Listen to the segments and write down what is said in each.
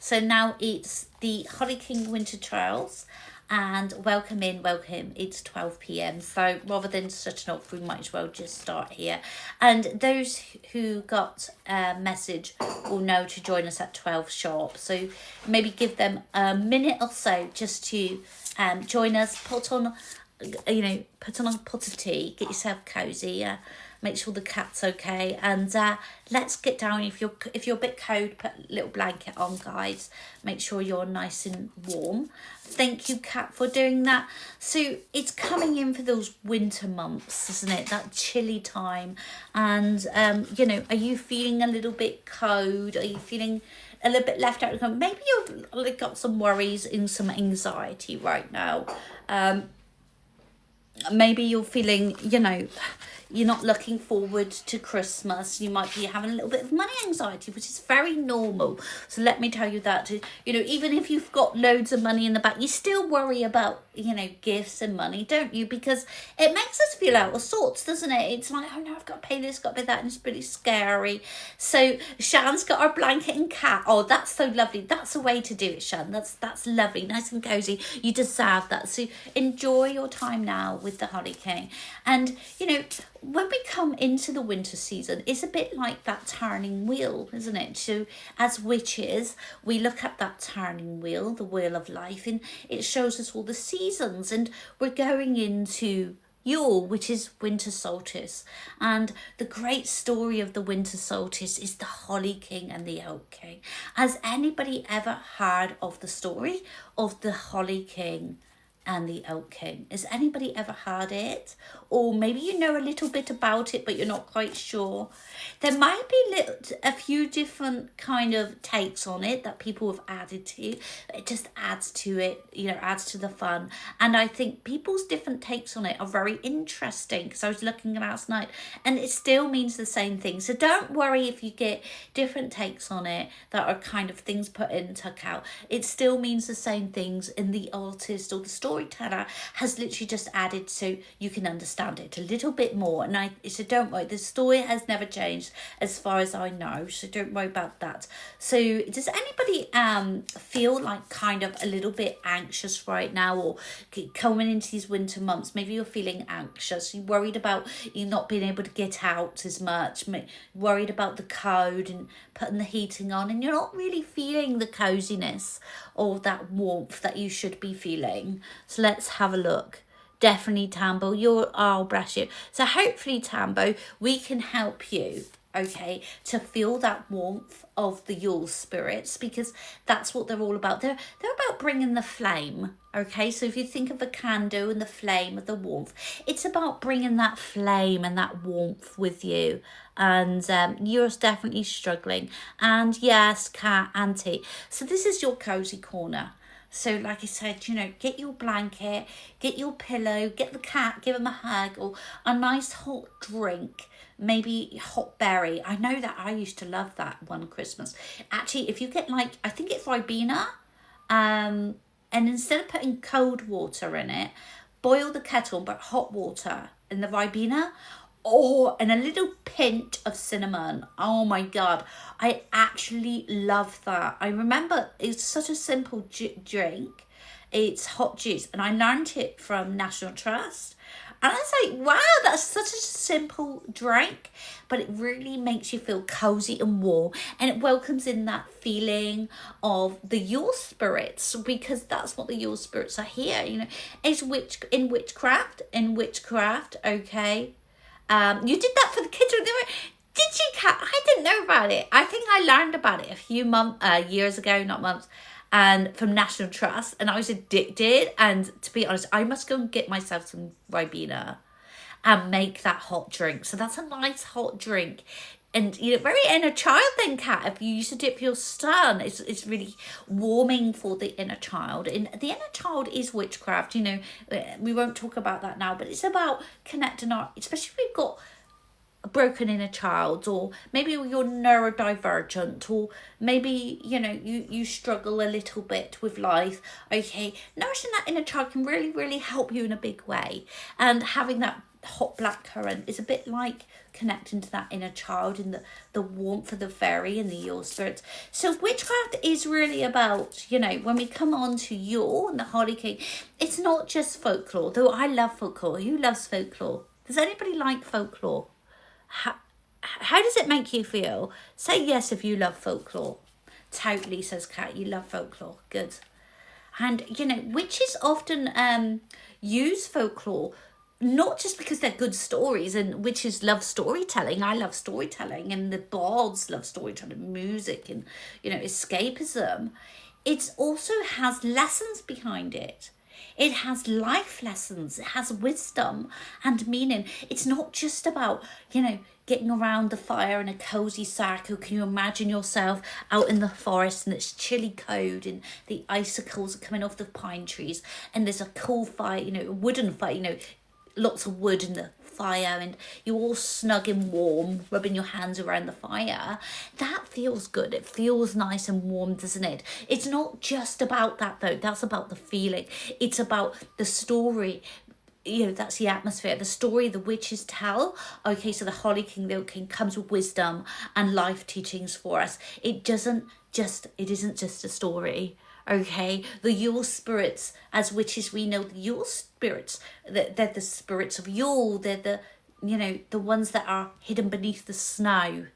So now it's the Holly King Winter Trials, and welcome in, welcome. It's 12 p.m. So rather than shutting up, we might as well just start here. And those who got a message will know to join us at 12 sharp. So maybe give them a minute or so just to join us. Put on a pot of tea, get yourself cozy. Make sure the cat's okay, and let's get down. If you're a bit cold, put a little blanket on, guys. Make sure you're nice and warm. Thank you, Cat, for doing that. So it's coming in for those winter months, isn't it? That chilly time, and are you feeling a little bit cold? Are you feeling a little bit left out? Maybe you've got some worries and some anxiety right now. Maybe you're feeling, you're not looking forward to Christmas. You might be having a little bit of money anxiety, which is very normal. So let me tell you that, even if you've got loads of money in the bank, you still worry about, gifts and money, don't you? Because it makes us feel out of sorts, doesn't it? It's like, oh no, I've got to pay this, got to pay that, and it's pretty scary. So Shan's got her blanket and cat. Oh, that's so lovely. That's the way to do it, Shan. That's lovely, nice and cozy. You deserve that. So enjoy your time now with the Holly King. And, when we come into the winter season, it's a bit like that turning wheel, isn't it? So as witches, we look at that turning wheel, the wheel of life, and it shows us all the seasons. And we're going into Yule, which is winter solstice. And the great story of the winter solstice is the Holly King and the Elk King. Has anybody ever heard of the story of the Holly King and the Elk King? Has anybody ever heard it? Or maybe you know a little bit about it, but you're not quite sure. There might be a few different kind of takes on it that people have added to. It just adds to it, adds to the fun. And I think people's different takes on it are very interesting, because I was looking last night and it still means the same thing. So don't worry if you get different takes on it that are kind of things put in, took out. It still means the same things, and the artist or the storyteller has literally just added so you can understand it a little bit more. And so don't worry, the story has never changed as far as I know, so don't worry about that. So does anybody feel like kind of a little bit anxious right now, or coming into these winter months? Maybe you're feeling anxious, you're worried about you not being able to get out as much, worried about the cold and putting the heating on, and you're not really feeling the coziness or that warmth that you should be feeling. So let's have a look. Definitely, Tambo, I'll bless you. So hopefully, Tambo, we can help you, okay, to feel that warmth of the Yule spirits, because that's what they're all about. They're about bringing the flame, okay? So if you think of a candle and the flame of the warmth, it's about bringing that flame and that warmth with you. And you're definitely struggling. And yes, Cat, Auntie. So this is your cozy corner. So like I said, get your blanket, get your pillow, get the cat, give him a hug, or a nice hot drink, maybe hot berry. I know that I used to love that one Christmas. Actually, if you get I think it's Ribena, and instead of putting cold water in it, boil the kettle, but hot water in the Ribena. Oh, and a little pinch of cinnamon. Oh my God, I actually love that. I remember it's such a simple drink. It's hot juice, and I learned it from National Trust. And I was like, wow, that's such a simple drink, but it really makes you feel cozy and warm, and it welcomes in that feeling of the Yule spirits, because that's what the Yule spirits are here. It's in witchcraft, okay. You did that for the kids. Did you, Kat? I didn't know about it. I think I learned about it a few years ago, not months, and from National Trust, and I was addicted. And to be honest, I must go and get myself some Ribena and make that hot drink. So that's a nice hot drink. And very inner child then, Kat. If you used to dip your son, it's really warming for the inner child. And the inner child is witchcraft. We won't talk about that now, but it's about connecting especially if we've got a broken inner child, or maybe you're neurodivergent, or maybe you struggle a little bit with life. Okay, nourishing that inner child can really, really help you in a big way, and having that hot black currant is a bit like connecting to that inner child and the warmth of the fairy and the Yule spirits. So witchcraft is really about, you know, when we come on to Yule and the Holly King, it's not just folklore, though I love folklore. Who loves folklore? Does anybody like folklore? How does it make you feel? Say yes if you love folklore. Totally, says Kat, you love folklore. Good. And, you know, witches often use folklore, not just because they're good stories, and witches love storytelling. I love storytelling, and the bards love storytelling, music, and, you know, escapism. It also has lessons behind it. It has life lessons. It has wisdom and meaning. It's not just about, you know, getting around the fire in a cozy circle. Can you imagine yourself out in the forest and it's chilly cold and the icicles are coming off the pine trees and there's a cool fire, you know, a wooden fire, you know, lots of wood in the fire and you're all snug and warm, rubbing your hands around the fire. That feels good. It feels nice and warm, doesn't it? It's not just about that though. That's about the feeling. It's about the story. You know, that's the atmosphere, the story the witches tell. Okay, so the Holly King, the Oak King comes with wisdom and life teachings for us. It isn't just a story. Okay, the Yule spirits, as witches we know the Yule spirits, they're the spirits of Yule. They're the, you know, the ones that are hidden beneath the snow.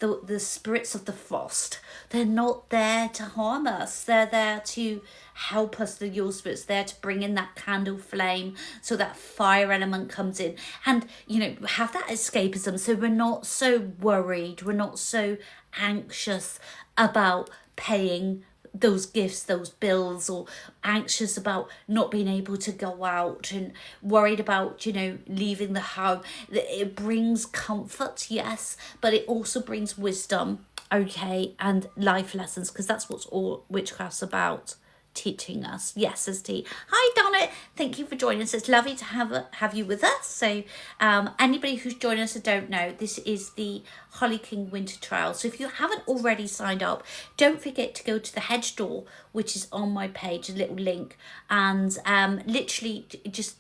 The spirits of the frost. They're not there to harm us. They're there to help us. The Yule spirits there to bring in that candle flame, so that fire element comes in, and, you know, have that escapism. So we're not so worried. We're not so anxious about paying those gifts, those bills, or anxious about not being able to go out and worried about, you know, leaving the home. It brings comfort, yes, but it also brings wisdom, okay, and life lessons, because that's what's all witchcraft's about. Teaching us. Yes, says T. Hi Donna, thank you for joining us. It's lovely to have you with us. So anybody who's joining us who don't know, this is the Holly King Winter Trial. So if you haven't already signed up, don't forget to go to the Hedge door, which is on my page, a little link, and literally just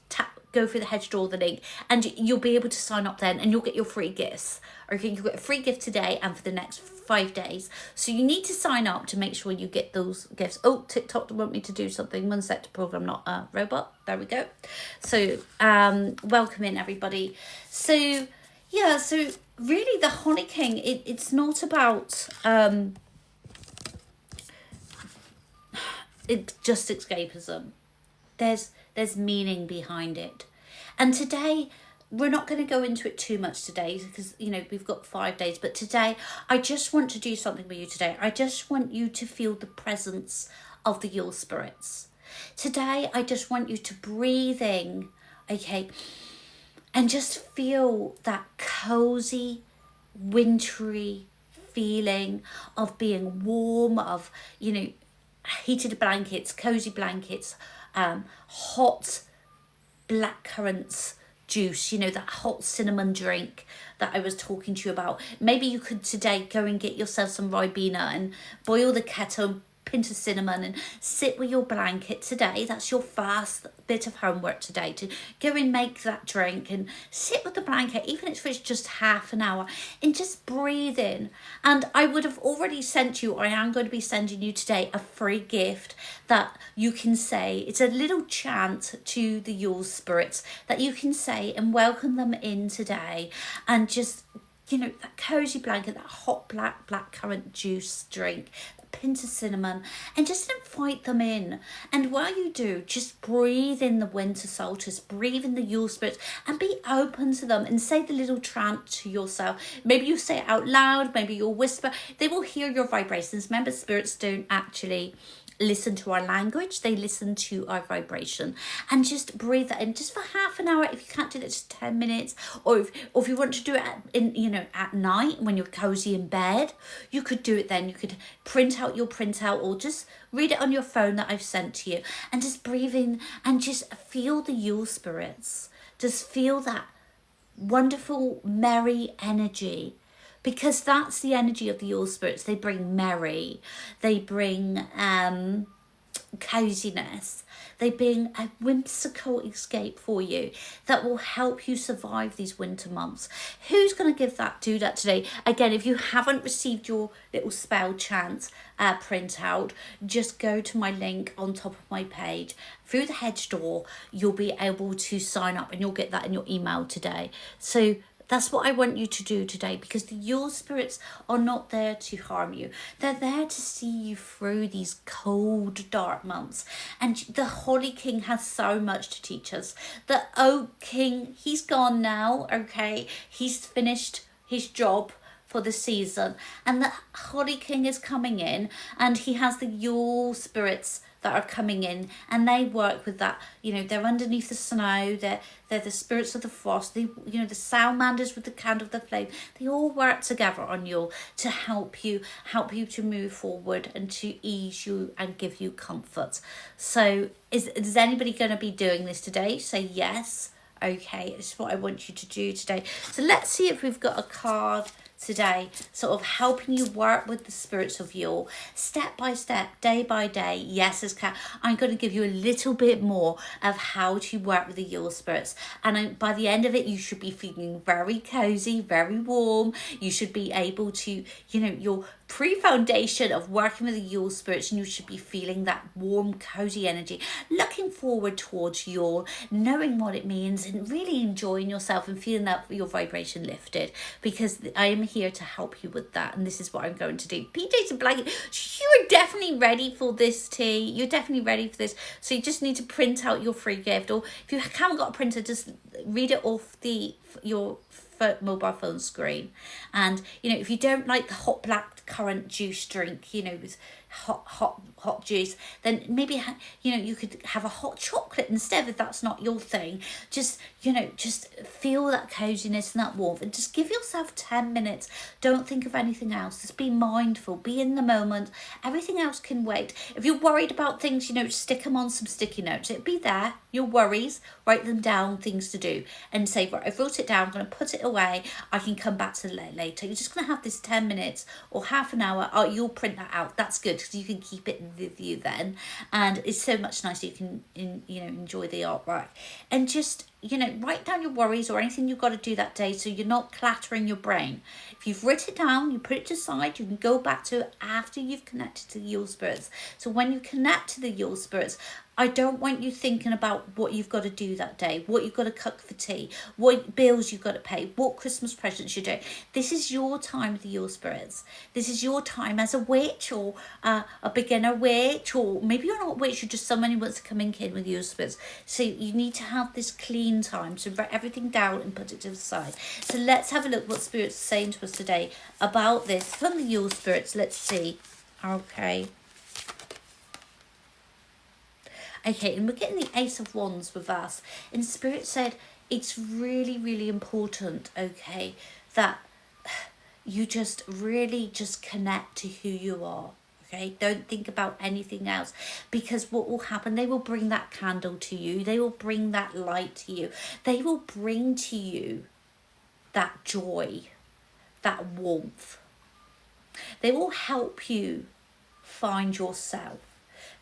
go through the Hedge door, the link, and you'll be able to sign up then, and you'll get your free gifts. Okay, you'll get a free gift today and for the next 5 days. So you need to sign up to make sure you get those gifts. Oh, TikTok want me to do something. One sec to program, not a robot. There we go. So welcome in everybody. So yeah, so really the Holly King, it's not about it's just escapism. There's meaning behind it. And today, we're not going to go into it too much today because, you know, we've got 5 days. But today, I just want to do something with you today. I just want you to feel the presence of the Yule spirits. Today, I just want you to breathe in, okay, and just feel that cozy, wintry feeling of being warm, of, you know, heated blankets, cozy blankets, hot black currants juice, you know, that hot cinnamon drink that I was talking to you about. Maybe you could today go and get yourself some Ribena and boil the kettle, pinch of cinnamon, and sit with your blanket today. That's your first bit of homework today, to go and make that drink and sit with the blanket, even if it's just half an hour, and just breathe in. And I would have already sent you, or I am going to be sending you today, a free gift that you can say. It's a little chant to the Yule spirits that you can say and welcome them in today, and just, you know, that cozy blanket, that hot black currant juice drink, pinch of cinnamon, and just invite them in. And while you do, just breathe in the winter solstice, breathe in the Yule spirits, and be open to them, and say the little chant to yourself. Maybe you say it out loud, maybe you'll whisper. They will hear your vibrations. Remember, spirits don't actually listen to our language, they listen to our vibration. And just breathe that in just for half an hour. If you can't do that, just 10 minutes, or if you want to do it at night when you're cozy in bed, you could do it then. You could print out your printout, or just read it on your phone that I've sent to you, and just breathe in and just feel the Yule spirits. Just feel that wonderful merry energy, because that's the energy of the Yule spirits. They bring merry, they bring coziness. They bring a whimsical escape for you that will help you survive these winter months. Who's going to do that today? Again, if you haven't received your little spell chant printout, just go to my link on top of my page. Through the Hedge door, you'll be able to sign up and you'll get that in your email today. So that's what I want you to do today, because the Yule spirits are not there to harm you. They're there to see you through these cold, dark months. And the Holly King has so much to teach us. The Oak King, he's gone now, okay? He's finished his job for the season. And the Holly King is coming in, and he has the Yule spirits that are coming in, and they work with that. You know, they're underneath the snow, they're the spirits of the frost, the salamanders with the candle of the flame. They all work together on Yule to help you to move forward and to ease you and give you comfort. So is anybody going to be doing this today? Say yes. Okay, it's what I want you to do today. So let's see if we've got a card today, sort of helping you work with the spirits of Yule, step by step, day by day. Yes, I'm going to give you a little bit more of how to work with the Yule spirits, and by the end of it, you should be feeling very cozy, very warm. You should be able to, your pre-foundation of working with the Yule spirits, and you should be feeling that warm, cozy energy, looking forward towards Yule, knowing what it means, and really enjoying yourself and feeling that your vibration lifted, because I am here to help you with that, and this is what I'm going to do. PJs and blanket, you are definitely ready for this tea. You're definitely ready for this. So you just need to print out your free gift, or if you haven't got a printer, just read it off your mobile phone screen. And if you don't like the hot black currant juice drink, with hot juice, then maybe you could have a hot chocolate instead, if that's not your thing. Just feel that coziness and that warmth, and just give yourself 10 minutes. Don't think of anything else. Just be mindful, be in the moment. Everything else can wait. If you're worried about things, stick them on some sticky notes. It'll be there. Your worries, write them down, things to do, and say, right, I've wrote it down, I'm going to put it away, I can come back to it later. You're just going to have this 10 minutes or half an hour. Oh, you'll print that out. That's good, because you can keep it with you then, and it's so much nicer. You can enjoy the artwork, and just write down your worries or anything you've got to do that day, so you're not cluttering your brain. If you've written it down, you put it aside, you can go back to it after you've connected to the Yule spirits. So when you connect to the Yule spirits, I don't want you thinking about what you've got to do that day, what you've got to cook for tea, what bills you've got to pay, what Christmas presents you're doing. This is your time with your spirits. This is your time as a witch, or a beginner witch, or maybe you're not a witch, you're just someone who wants to come in with your spirits. So you need to have this clean time to write everything down and put it to the side. So let's have a look what spirits are saying to us today about this from the Yule spirits. Let's see. Okay, and we're getting the Ace of Wands with us. And Spirit said it's really, really important, okay, that you just really just connect to who you are. Okay, don't think about anything else, because what will happen, they will bring that candle to you. They will bring that light to you. They will bring to you that joy, that warmth. They will help you find yourself.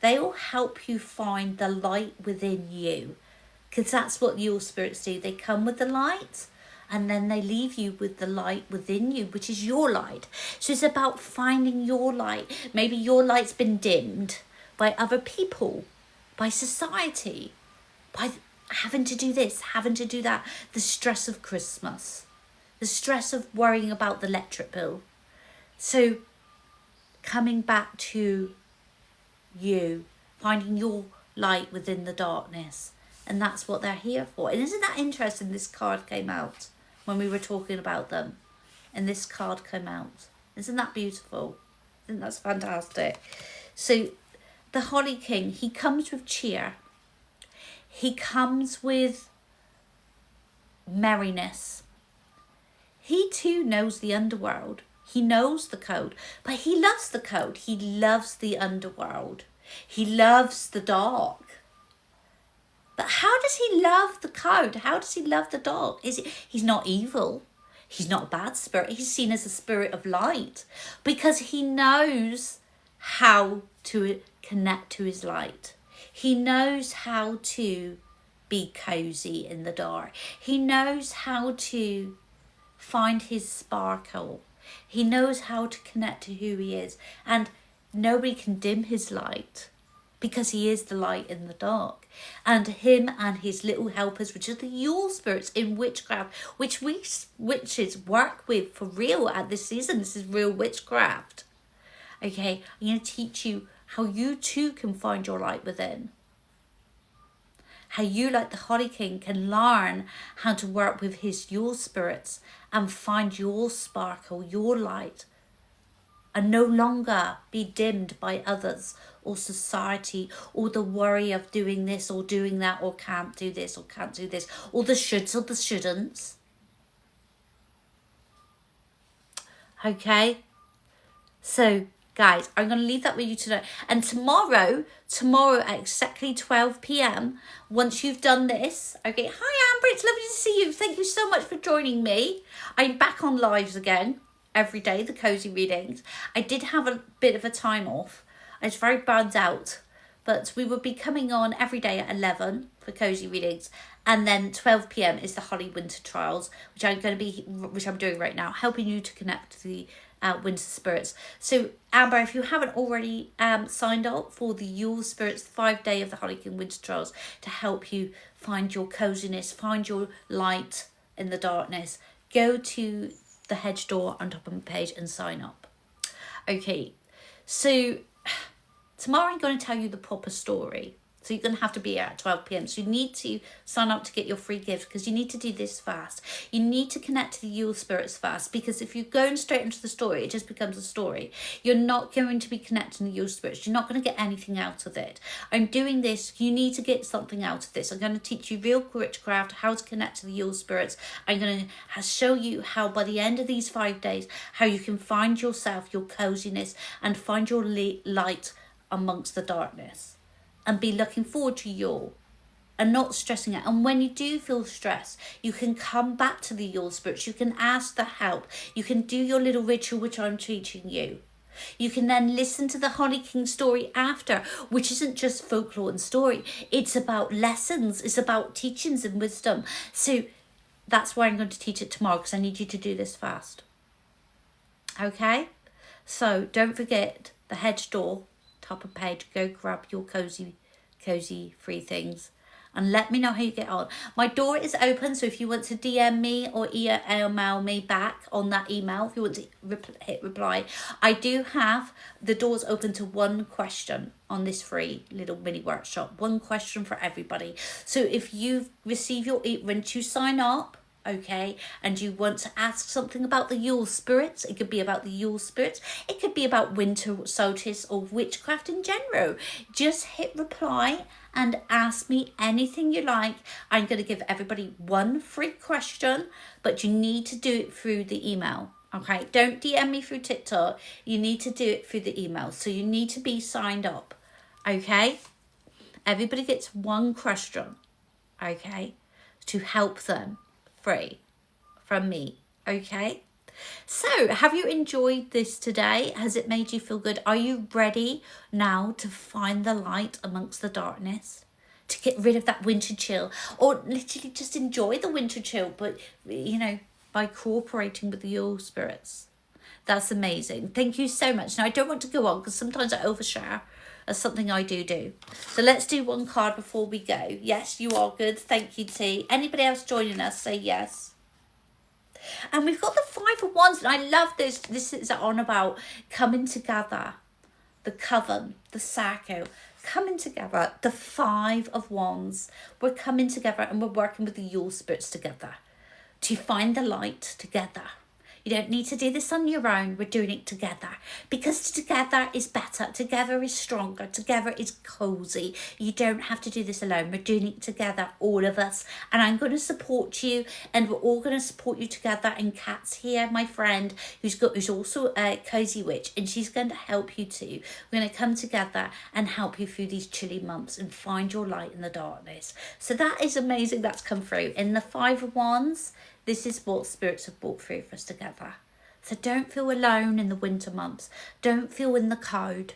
They will help you find the light within you, because that's what your spirits do. They come with the light, and then they leave you with the light within you, which is your light. So it's about finding your light. Maybe your light's been dimmed by other people, by society, by having to do this, having to do that, the stress of Christmas, the stress of worrying about the electric bill. So coming back to you, finding your light within the darkness, and that's what they're here for. And isn't that interesting? This card came out when we were talking about them, and this card came out. Isn't that beautiful? I think that's fantastic. So the Holly King, he comes with cheer, he comes with merriness. He too knows the underworld. He knows the code, but he loves the code. He loves the underworld. He loves the dark. But how does he love the code? How does he love the dark? He's not evil. He's not a bad spirit. He's seen as a spirit of light, because he knows how to connect to his light. He knows how to be cozy in the dark. He knows how to find his sparkle. He knows how to connect to who he is. And nobody can dim his light, because he is the light in the dark. And him and his little helpers, which are the Yule spirits in witchcraft, which we witches work with for real at this season. This is real witchcraft. Okay, I'm going to teach you how you too can find your light within. How you, like the Holly King, can learn how to work with his Yule spirits and find your sparkle, your light, and no longer be dimmed by others or society or the worry of doing this or doing that or can't do this or can't do this or the shoulds or the shouldn'ts. Okay? So, guys, I'm going to leave that with you today. And tomorrow at exactly 12 p.m, once you've done this, okay, hi Amber, it's lovely to see you. Thank you so much for joining me. I'm back on lives again every day, the cozy readings. I did have a bit of a time off. I was very burned out, but we will be coming on every day at 11 for cozy readings. And then 12 p.m. is the Holly Winter Trials, which I'm doing right now, helping you to connect to the winter spirits. So Amber, if you haven't already signed up for the Yule Spirits 5-day of the Holly King Winter Trials to help you find your coziness, find your light in the darkness, go to the Hedge door on top of my page and sign up. Okay, so tomorrow I'm going to tell you the proper story. So you're going to have to be here at 12 p.m. So you need to sign up to get your free gift, because you need to do this fast. You need to connect to the Yule spirits fast, because if you're going straight into the story, it just becomes a story. You're not going to be connecting to the Yule spirits. You're not going to get anything out of it. I'm doing this. You need to get something out of this. I'm going to teach you real witchcraft, how to connect to the Yule spirits. I'm going to show you how by the end of these 5 days, how you can find yourself, your coziness, and find your light amongst the darkness. And be looking forward to Yule and not stressing out. And when you do feel stressed, you can come back to the Yule spirits. You can ask for help. You can do your little ritual, which I'm teaching you. You can then listen to the Holly King story after, which isn't just folklore and story. It's about lessons. It's about teachings and wisdom. So that's why I'm going to teach it tomorrow, because I need you to do this fast. Okay? So don't forget the Hedge door, top of page. Go grab your cozy free things and let me know how you get on. My door is open, so if you want to DM me or email me back on that email, if you want to hit reply, I do have the doors open to one question on this free little mini workshop. One question for everybody. So if you receive your once you sign up, okay, and you want to ask something about the Yule spirits, it could be about the Yule spirits, it could be about winter solstice or witchcraft in general, just hit reply and ask me anything you like. I'm going to give everybody one free question, but you need to do it through the email. Okay, don't DM me through TikTok. You need to do it through the email. So you need to be signed up. Okay, everybody gets one question, okay, to help them free from me. Okay, so have you enjoyed this today? Has it made you feel good? Are you ready now to find the light amongst the darkness, to get rid of that winter chill, or literally just enjoy the winter chill, but you know, by cooperating with the Yule spirits? That's amazing. Thank you so much. Now I don't want to go on because sometimes I overshare. That's something I do. So let's do one card before we go. Yes, you are good. Thank you, T. Anybody else joining us, say yes. And we've got the 5 of Wands. And I love this. This is on about coming together. The coven, the circle, coming together. The 5 of Wands. We're coming together and we're working with the Yule spirits together to find the light together. You don't need to do this on your own. We're doing it together, because together is better. Together is stronger. Together is cozy. You don't have to do this alone. We're doing it together, all of us. And I'm going to support you, and we're all going to support you together. And Kat's here, my friend, who's also a cozy witch, and she's going to help you too. We're going to come together and help you through these chilly months and find your light in the darkness. So that is amazing. That's come through. In the 5 of Wands, this is what spirits have brought through for us together. So don't feel alone in the winter months. Don't feel in the cold.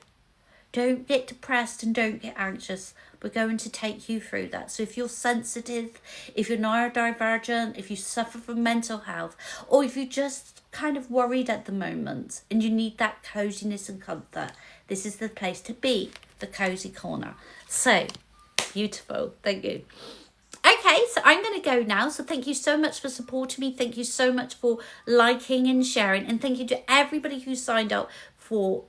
Don't get depressed and don't get anxious. We're going to take you through that. So if you're sensitive, if you're neurodivergent, if you suffer from mental health, or if you're just kind of worried at the moment and you need that coziness and comfort, this is the place to be, the Cozy Corner. So beautiful. Thank you. Okay, so I'm going to go now. So thank you so much for supporting me. Thank you so much for liking and sharing. And thank you to everybody who signed up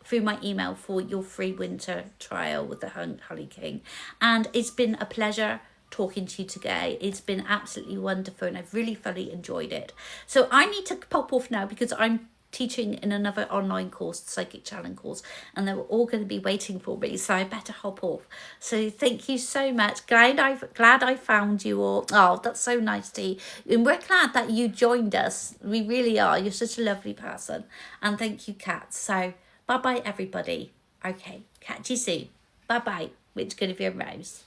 through my email for your free winter trial with the Honey King. And it's been a pleasure talking to you today. It's been absolutely wonderful and I've really thoroughly enjoyed it. So I need to pop off now because I'm teaching in another online course, the Psychic Challenge course, and they're all going to be waiting for me, so I better hop off. So thank you so much. Glad I found you all. Oh, that's so nice, Dee. And we're glad that you joined us. We really are. You're such a lovely person. And thank you, Kat. So bye-bye, everybody. Okay, catch you soon. Bye-bye. It's going to be a rose.